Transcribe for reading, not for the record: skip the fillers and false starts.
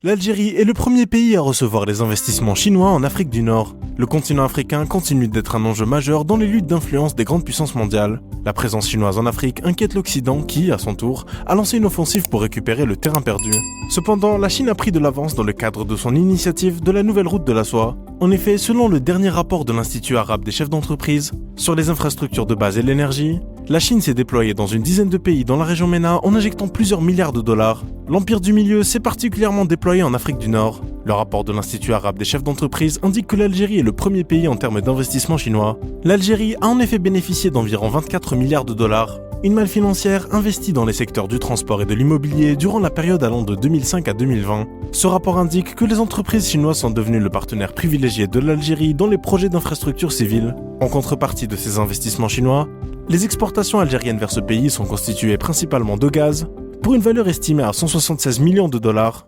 L'Algérie est le premier pays à recevoir les investissements chinois en Afrique du Nord. Le continent africain continue d'être un enjeu majeur dans les luttes d'influence des grandes puissances mondiales. La présence chinoise en Afrique inquiète l'Occident qui, à son tour, a lancé une offensive pour récupérer le terrain perdu. Cependant, la Chine a pris de l'avance dans le cadre de son initiative de la nouvelle route de la soie. En effet, selon le dernier rapport de l'Institut arabe des chefs d'entreprise sur les infrastructures de base et l'énergie, la Chine s'est déployée dans une dizaine de pays dans la région MENA en injectant plusieurs milliards de dollars. L'Empire du Milieu s'est particulièrement déployé en Afrique du Nord. Le rapport de l'Institut arabe des chefs d'entreprise indique que l'Algérie est le premier pays en termes d'investissement chinois. L'Algérie a en effet bénéficié d'environ 24 milliards de dollars, une manne financière investie dans les secteurs du transport et de l'immobilier durant la période allant de 2005 à 2020. Ce rapport indique que les entreprises chinoises sont devenues le partenaire privilégié de l'Algérie dans les projets d'infrastructures civiles. En contrepartie de ces investissements chinois, les exportations algériennes vers ce pays sont constituées principalement de gaz, pour une valeur estimée à 176 millions de dollars.